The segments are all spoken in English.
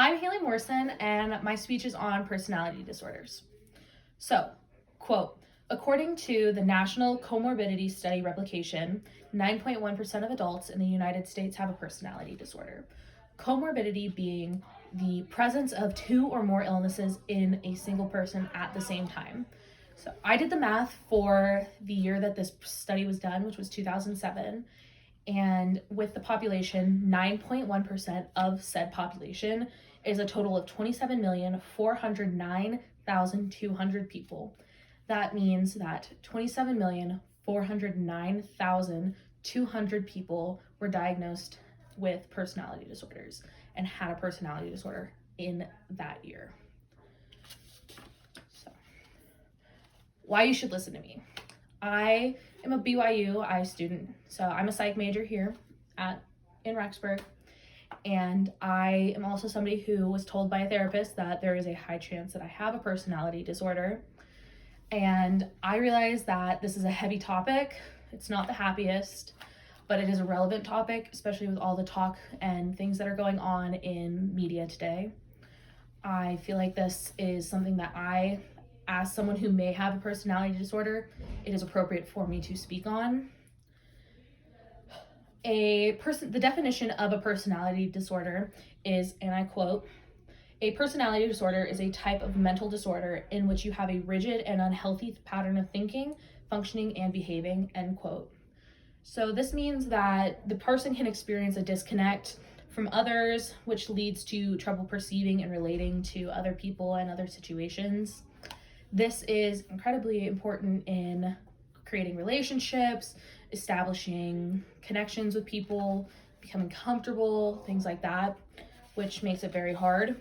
I'm Haley Morrison, and my speech is on personality disorders. So, quote, according to the National Comorbidity Study Replication, 9.1% of adults in the United States have a personality disorder. Comorbidity being the presence of two or more illnesses in a single person at the same time. So I did the math for the year that this study was done, which was 2007. And with the population, 9.1% of said population is a total of 27,409,200 people. That means that 27,409,200 people were diagnosed with personality disorders and had a personality disorder in that year. So, why you should listen to me. I am a BYU student, so I'm a psych major here in Rexburg, and I am also somebody who was told by a therapist that there is a high chance that I have a personality disorder. And I realize that this is a heavy topic. It's not the happiest, but it is a relevant topic, especially with all the talk and things that are going on in media today. I feel like this is something that as someone who may have a personality disorder, it is appropriate for me to speak on. The definition of a personality disorder is, and I quote, a personality disorder is a type of mental disorder in which you have a rigid and unhealthy pattern of thinking, functioning, and behaving, end quote. So this means that the person can experience a disconnect from others, which leads to trouble perceiving and relating to other people and other situations. This is incredibly important in creating relationships, establishing connections with people, becoming comfortable, things like that, which makes it very hard.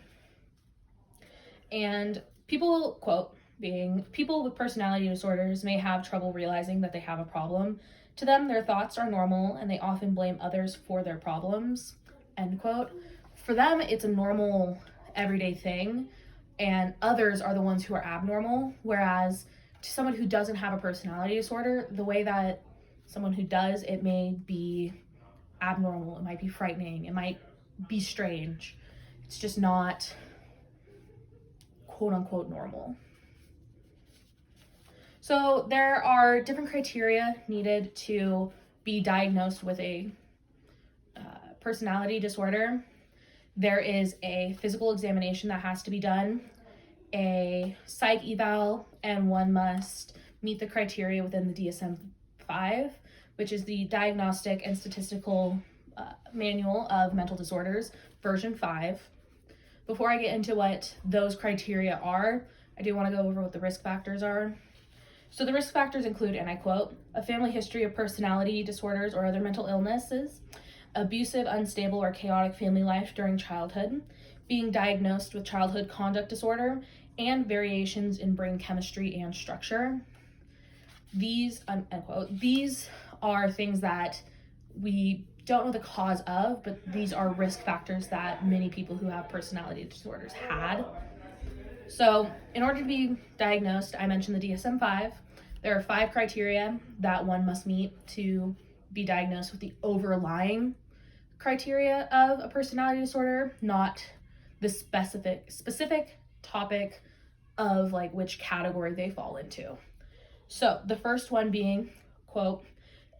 And people, quote, being people with personality disorders may have trouble realizing that they have a problem. To them, their thoughts are normal and they often blame others for their problems, end quote. For them, it's a normal, everyday thing, and others are the ones who are abnormal, whereas to someone who doesn't have a personality disorder, the way that someone who does, it may be abnormal, it might be frightening, it might be strange. It's just not quote unquote normal. So there are different criteria needed to be diagnosed with a personality disorder. There is a physical examination that has to be done, a psych eval, and one must meet the criteria within the DSM-5, which is the Diagnostic and Statistical Manual of Mental Disorders, version 5. Before I get into what those criteria are, I do want to go over what the risk factors are. So the risk factors include, and I quote, a family history of personality disorders or other mental illnesses, abusive, unstable, or chaotic family life during childhood, being diagnosed with childhood conduct disorder, and variations in brain chemistry and structure. These, unquote, these are things that we don't know the cause of, but these are risk factors that many people who have personality disorders had. So in order to be diagnosed, I mentioned the DSM-5. There are 5 criteria that one must meet to be diagnosed with the overlying criteria of a personality disorder, not the specific topic of like which category they fall into. So the first one being, quote,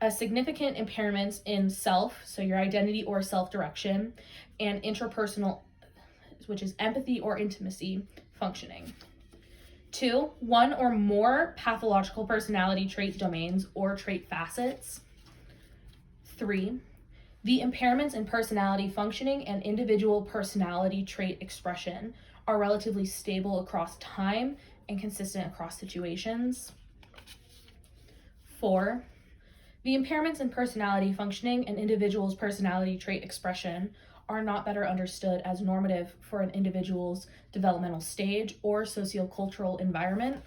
a significant impairments in self, so your identity or self-direction, and interpersonal, which is empathy or intimacy, functioning. 2, one or more pathological personality trait domains or trait facets. 3, the impairments in personality functioning and individual personality trait expression are relatively stable across time and consistent across situations. 4, the impairments in personality functioning and individual's personality trait expression are not better understood as normative for an individual's developmental stage or sociocultural environment.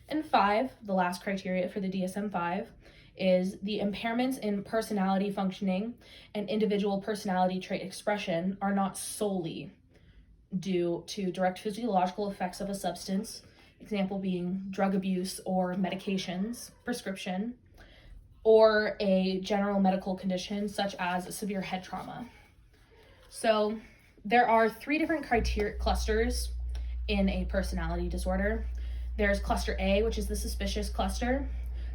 And 5, the last criteria for the DSM-5, is the impairments in personality functioning and individual personality trait expression are not solely due to direct physiological effects of a substance, example being drug abuse or medications, prescription, or a general medical condition such as severe head trauma. So There are three different clusters in a personality disorder. There's cluster A, which is the suspicious cluster,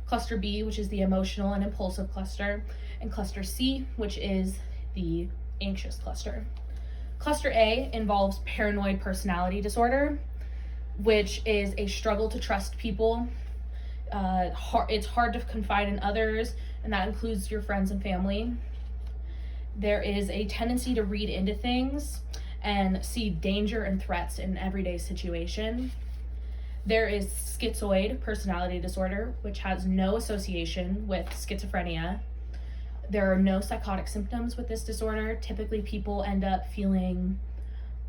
cluster B, which is the emotional and impulsive cluster, and cluster C, which is the anxious cluster. Cluster A involves paranoid personality disorder, which is a struggle to trust people. It's hard to confide in others, and that includes your friends and family. There is a tendency to read into things and see danger and threats in everyday situation. There is schizoid personality disorder, which has no association with schizophrenia. There are no psychotic symptoms with this disorder. Typically, people end up feeling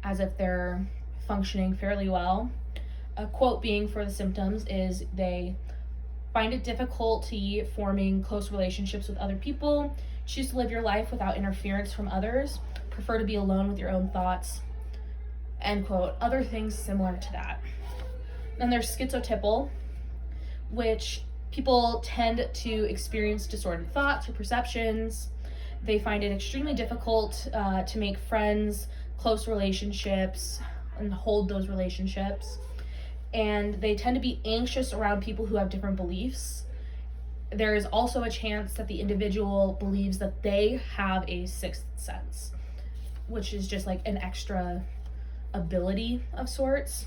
as if they're functioning fairly well. A quote being for the symptoms is they find it difficulty forming close relationships with other people, choose to live your life without interference from others, prefer to be alone with your own thoughts, end quote. Other things similar to that. Then there's schizotypal, which people tend to experience disordered thoughts or perceptions. They find it extremely difficult to make friends, close relationships, and hold those relationships. And they tend to be anxious around people who have different beliefs. There is also a chance that the individual believes that they have a sixth sense, which is just like an extra ability of sorts.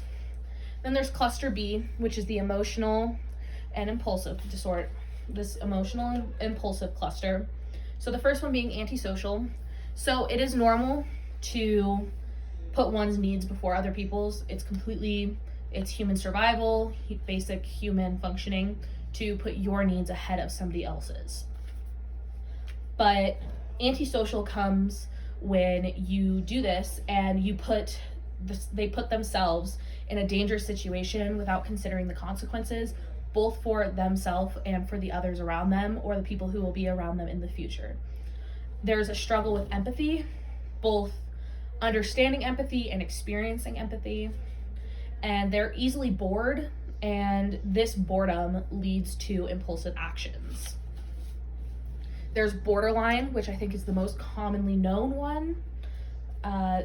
Then there's cluster B, which is the emotional and impulsive disorder, this emotional and impulsive cluster. So the first one being antisocial. So it is normal to put one's needs before other people's. It's human survival, basic human functioning, to put your needs ahead of somebody else's. But antisocial comes when you do this and they put themselves in a dangerous situation without considering the consequences, both for themselves and for the others around them or the people who will be around them in the future. There's a struggle with empathy, both understanding empathy and experiencing empathy. And they're easily bored, and this boredom leads to impulsive actions. There's borderline, which I think is the most commonly known one.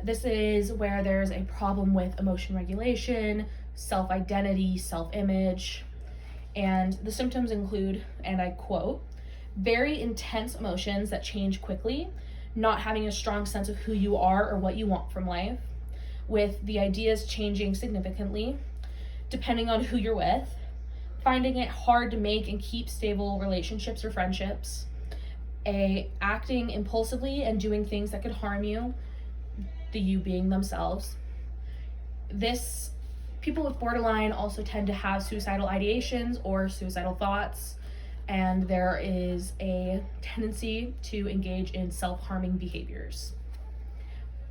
This is where there's a problem with emotion regulation, self-identity, self-image, and the symptoms include, and I quote, very intense emotions that change quickly, not having a strong sense of who you are or what you want from life, with the ideas changing significantly, depending on who you're with, finding it hard to make and keep stable relationships or friendships, acting impulsively and doing things that could harm you, the you being themselves. People with borderline also tend to have suicidal ideations or suicidal thoughts, and there is a tendency to engage in self-harming behaviors.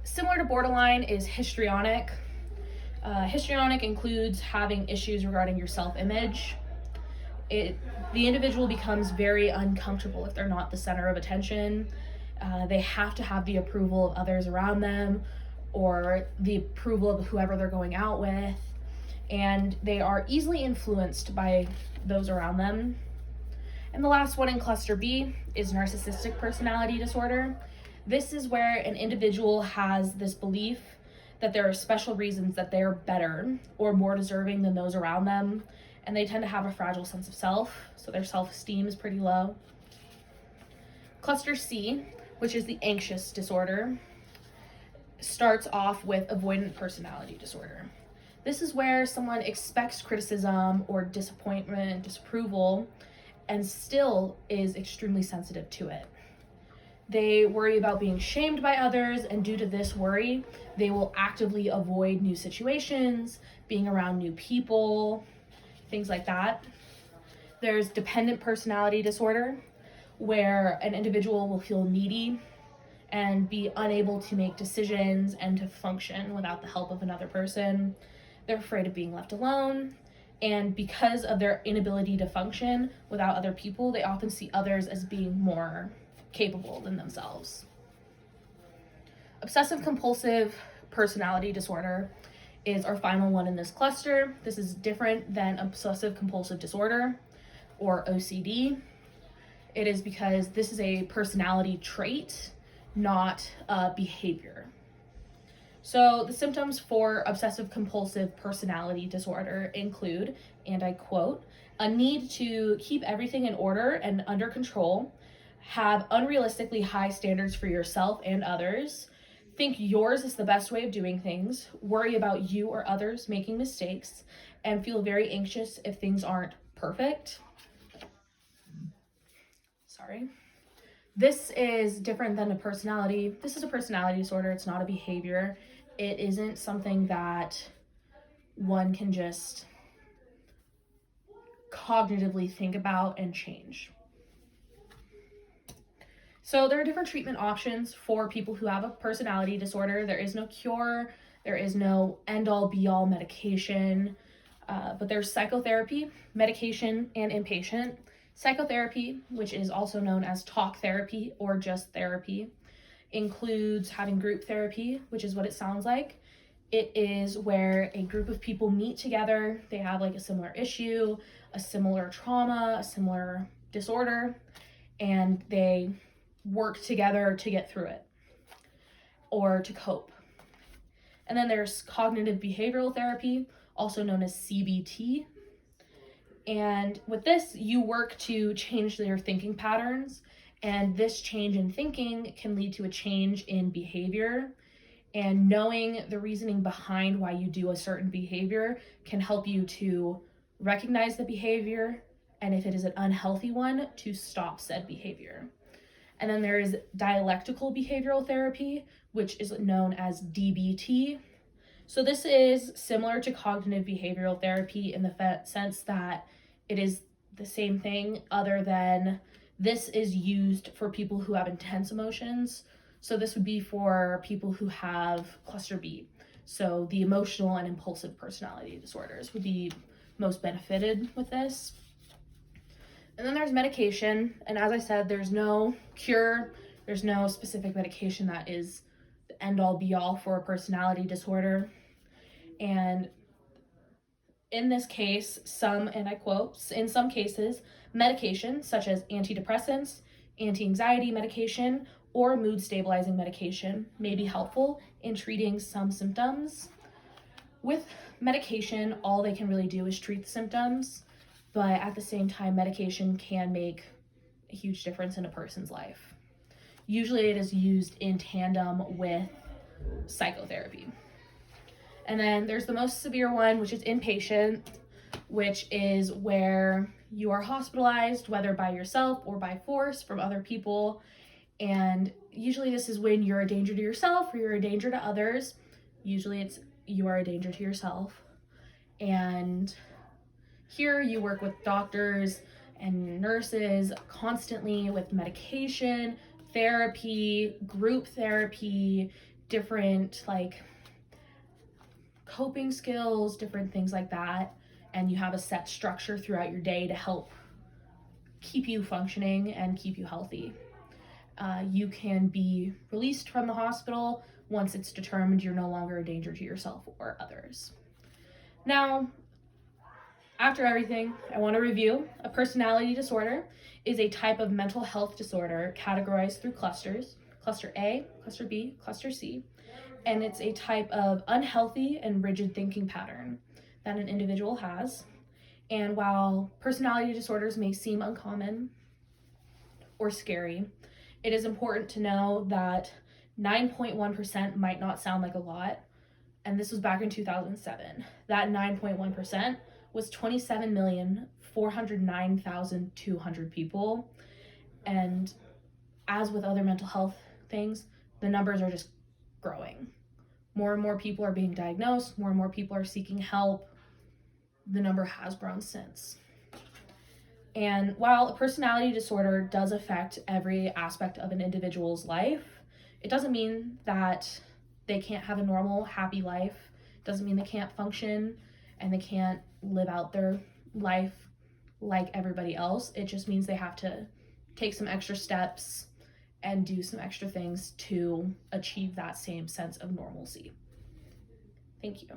Similar to borderline is histrionic. Histrionic includes having issues regarding your self-image. The individual becomes very uncomfortable if they're not the center of attention. They have to have the approval of others around them or the approval of whoever they're going out with, and they are easily influenced by those around them. And the last one in cluster B is narcissistic personality disorder. This is where an individual has this belief that there are special reasons that they're better or more deserving than those around them, and they tend to have a fragile sense of self, so their self-esteem is pretty low. Cluster C, which is the anxious disorder, starts off with avoidant personality disorder. This is where someone expects criticism or disappointment, disapproval, and still is extremely sensitive to it. They worry about being shamed by others, and due to this worry, they will actively avoid new situations, being around new people, things like that. There's dependent personality disorder, where an individual will feel needy and be unable to make decisions and to function without the help of another person. They're afraid of being left alone, and because of their inability to function without other people, they often see others as being more capable than themselves. Obsessive compulsive personality disorder is our final one in this cluster. This is different than obsessive compulsive disorder or OCD. It is because this is a personality trait, not a behavior. So the symptoms for obsessive compulsive personality disorder include, and I quote, a need to keep everything in order and under control, have unrealistically high standards for yourself and others, think yours is the best way of doing things, worry about you or others making mistakes, and feel very anxious if things aren't perfect. Sorry. This is different than a personality. This is a personality disorder. It's not a behavior. It isn't something that one can just cognitively think about and change. So there are different treatment options for people who have a personality disorder. There is no cure. There is no end-all be-all medication, but there's psychotherapy, medication, and inpatient. Psychotherapy, which is also known as talk therapy or just therapy, includes having group therapy, which is what it sounds like. It is where a group of people meet together. They have like a similar issue, a similar trauma, a similar disorder, and they work together to get through it or to cope. And then there's cognitive behavioral therapy, also known as CBT. And with this, you work to change their thinking patterns. And this change in thinking can lead to a change in behavior. And knowing the reasoning behind why you do a certain behavior can help you to recognize the behavior, and if it is an unhealthy one, to stop said behavior. And then there is dialectical behavioral therapy, which is known as DBT. So this is similar to cognitive behavioral therapy in the sense that it is the same thing, other than this is used for people who have intense emotions. So this would be for people who have cluster B. So the emotional and impulsive personality disorders would be most benefited with this. And then there's medication. And as I said, there's no cure. There's no specific medication that is the end-all be-all for a personality disorder. And in this case, and I quote, in some cases, medication such as antidepressants, anti-anxiety medication, or mood stabilizing medication may be helpful in treating some symptoms. With medication, all they can really do is treat the symptoms, but at the same time, medication can make a huge difference in a person's life. Usually it is used in tandem with psychotherapy. And then there's the most severe one, which is inpatient, which is where you are hospitalized, whether by yourself or by force from other people. And usually this is when you're a danger to yourself or you're a danger to others. Usually it's you are a danger to yourself. And here you work with doctors and nurses constantly with medication, therapy, group therapy, different like coping skills, different things like that. And you have a set structure throughout your day to help keep you functioning and keep you healthy. You can be released from the hospital once it's determined you're no longer a danger to yourself or others. Now, after everything, I want to review. A personality disorder is a type of mental health disorder categorized through clusters, cluster A, cluster B, cluster C, and it's a type of unhealthy and rigid thinking pattern that an individual has. And while personality disorders may seem uncommon or scary, it is important to know that 9.1% might not sound like a lot, and this was back in 2007. That 9.1% was 27,409,200 people, and as with other mental health things, the numbers are just growing. More and more people are being diagnosed, more and more people are seeking help. The number has grown since. And while a personality disorder does affect every aspect of an individual's life, it doesn't mean that they can't have a normal, happy life. It doesn't mean they can't function and they can't live out their life like everybody else. It just means they have to take some extra steps and do some extra things to achieve that same sense of normalcy. Thank you.